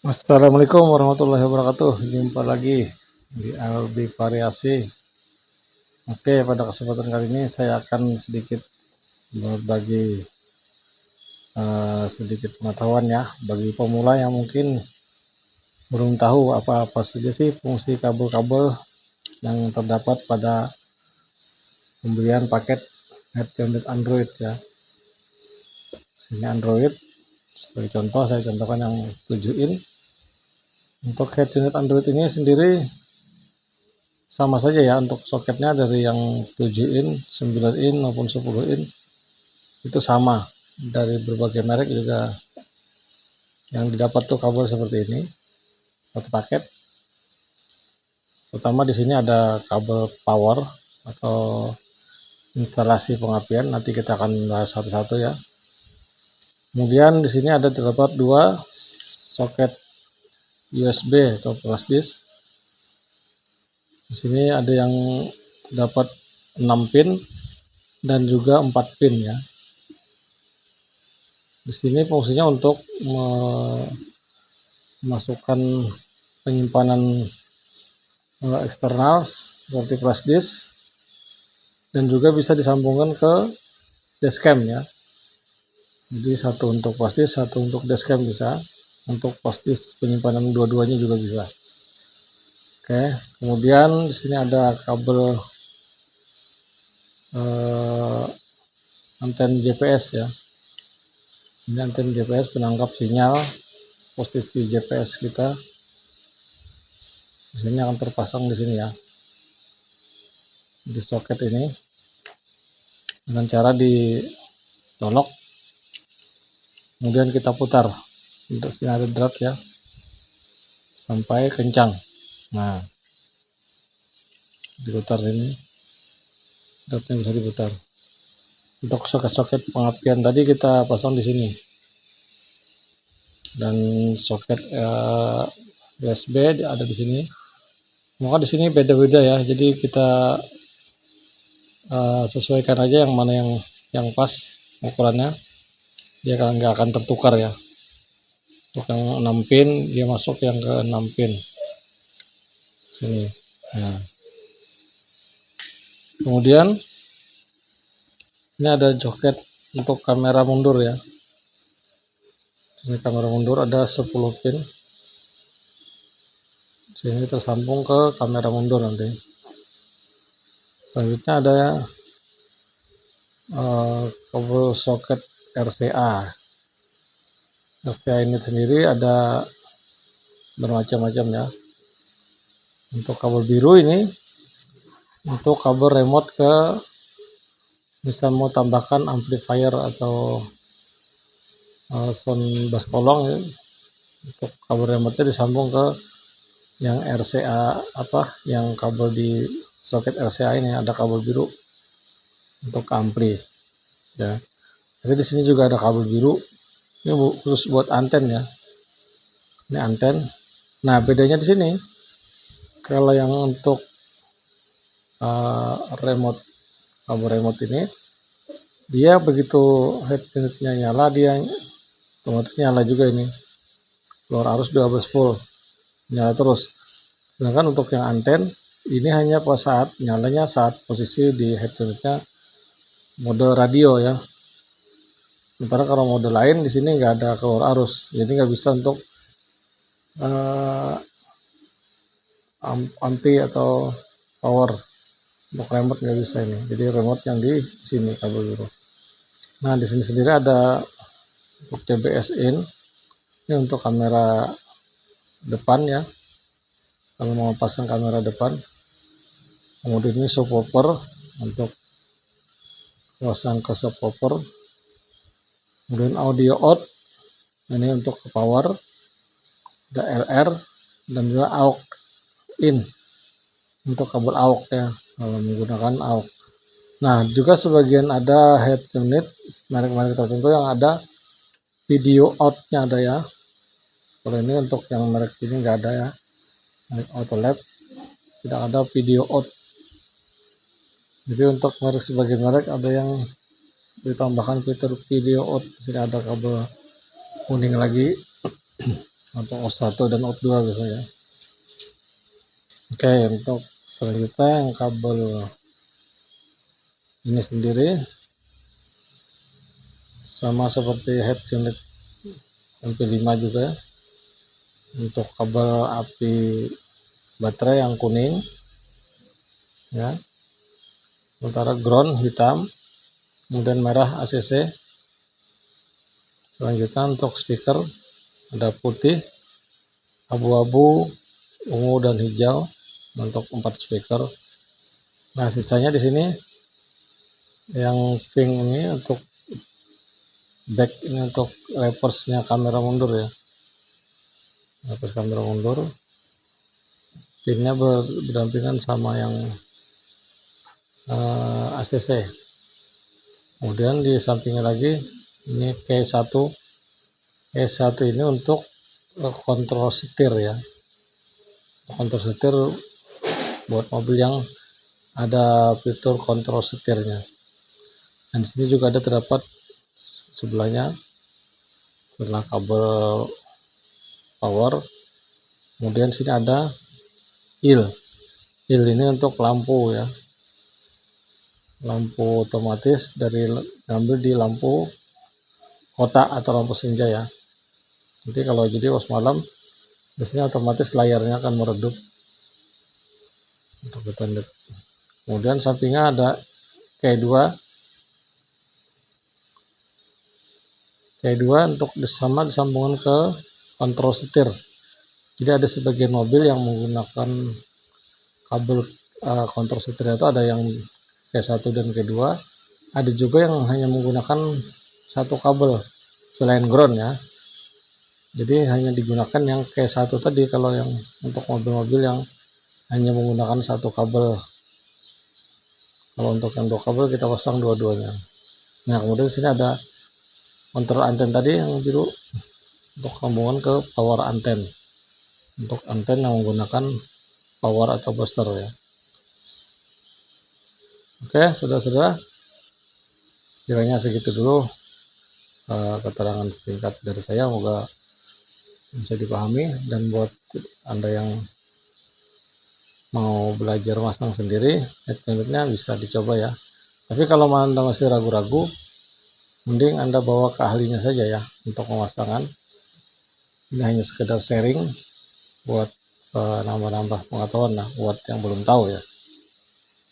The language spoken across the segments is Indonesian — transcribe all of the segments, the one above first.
Assalamualaikum warahmatullahi wabarakatuh. Jumpa lagi di Albi Variasi. Oke, pada kesempatan kali ini saya akan sedikit berbagi sedikit pengetahuan ya bagi pemula yang mungkin belum tahu apa-apa saja sih fungsi kabel-kabel yang terdapat pada pembelian paket head unit Android ya. Ini Android sebagai contoh, saya contohkan yang 7 in. Untuk head unit Android ini sendiri sama saja ya, untuk soketnya dari yang 7 in, 9 in maupun 10 in itu sama. Dari berbagai merek juga yang didapat tuh kabel seperti ini, satu paket. Pertama di sini ada kabel power atau instalasi pengapian, nanti kita akan bahas satu-satu ya. Kemudian di sini ada terdapat dua soket USB atau flash disk. Di sini ada yang dapat 6 pin dan juga 4 pin ya. Di sini fungsinya untuk memasukkan penyimpanan eksternal seperti flash disk, dan juga bisa disambungkan ke dashcam ya. Jadi satu untuk flash disk, satu untuk dashcam bisa. Untuk flash disk penyimpanan dua-duanya juga bisa. Oke, kemudian di sini ada kabel anten GPS ya. Ini anten GPS penangkap sinyal posisi GPS kita. Di sini akan terpasang di sini ya, di soket ini, dengan cara ditolok, kemudian kita putar. Untuk sini ada drat ya, sampai kencang. Nah, diputar ini, dratnya bisa diputar. Untuk soket-soket pengapian tadi kita pasang di sini, dan soket USB ada di sini. Maka di sini beda-beda ya, jadi kita sesuaikan aja yang mana yang pas ukurannya, dia nggak akan tertukar ya. Untuk yang 6 pin dia masuk yang ke 6 pin sini. Nah, kemudian ini ada joket untuk kamera mundur ya. Ini kamera mundur ada 10 pin. Sini tersambung ke kamera mundur nanti. Selanjutnya ada kabel soket RCA. RCA ini sendiri ada bermacam-macam ya. Untuk kabel biru ini untuk kabel remote ke, bisa mau tambahkan amplifier atau sound bass kolong ya. Untuk kabel remote disambung ke yang RCA yang kabel di soket RCA ini ada kabel biru untuk ampli ya. Jadi di sini juga ada kabel biru, ini khusus buat anten ya. Ini anten. Nah, bedanya di sini kalau yang untuk remote, kabel remote ini dia begitu head unitnya nyala, dia otomatis nyala juga ini, keluar arus 12 volt, nyala terus. Sedangkan untuk yang anten ini hanya pas saat nyalanya saat posisi di head unitnya mode radio ya. Sementara kalau mode lain di sini nggak ada keluar arus, jadi nggak bisa untuk ampli atau power. Untuk remote nggak bisa ini, jadi remote yang di sini kabel biru. Nah, di sini sendiri ada untuk TBS in, ini untuk kamera depan ya, kalau mau pasang kamera depan. Kemudian ini subwoofer untuk pasang ke subwoofer. Kemudian audio out, ini untuk power, ada LR dan juga AUX in untuk kabel AUX ya, kalau menggunakan AUX. Nah, juga sebagian ada head unit merek-merek tertentu yang ada video out-nya ada ya. Kalau ini untuk yang merek ini nggak ada ya, merek Autolab tidak ada video out. Jadi untuk merek sebagian merek ada yang ditambahkan fitur video out. Di sini ada kabel kuning lagi. atau OS1 dan OS2 biasanya. Oke, untuk selanjutnya yang kabel ini sendiri sama seperti head unit MP5 juga. Untuk kabel api baterai yang kuning ya, sementara ground hitam, kemudian merah ACC. Selanjutnya untuk speaker ada putih, abu-abu, ungu dan hijau untuk 4 speaker. Nah, sisanya di sini yang pink ini untuk back, ini untuk reverse-nya kamera mundur ya. Reverse kamera mundur. Pinnya berdampingan sama yang ACC. Kemudian di sampingnya lagi ini K1. K1 ini untuk kontrol setir ya. Kontrol setir buat mobil yang ada fitur kontrol setirnya. Dan di sini juga ada terdapat sebelahnya setelah kabel power. Kemudian sini ada il ini untuk lampu ya, lampu otomatis dari ngambil di lampu kotak atau lampu senja ya. Nanti kalau jadi pas malam biasanya otomatis layarnya akan meredup untuk ketendek. Kemudian sampingnya ada K2 untuk sama disambungkan ke kontrol setir. Jadi ada sebagian mobil yang menggunakan kabel kontrol setir itu ada yang K1 dan K2, ada juga yang hanya menggunakan satu kabel selain ground ya. Jadi hanya digunakan yang K1 tadi kalau yang untuk mobil-mobil yang hanya menggunakan satu kabel. Kalau untuk yang dua kabel kita pasang dua-duanya. Nah, kemudian di sini ada kontrol anten tadi yang biru untuk sambungan ke power anten. Untuk anten yang menggunakan power atau booster ya. Oke, saudara-saudara, kiranya segitu dulu keterangan singkat dari saya, semoga bisa dipahami. Dan buat Anda yang mau belajar masang sendiri, head-unitnya bisa dicoba ya. Tapi kalau Anda masih ragu-ragu, mending Anda bawa ke ahlinya saja ya untuk pemasangan. Ini hanya sekedar sharing buat nambah-nambah pengetahuan lah buat yang belum tahu ya.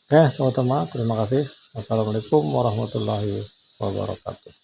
Oke, sama-sama, terima kasih. Wassalamualaikum warahmatullahi wabarakatuh.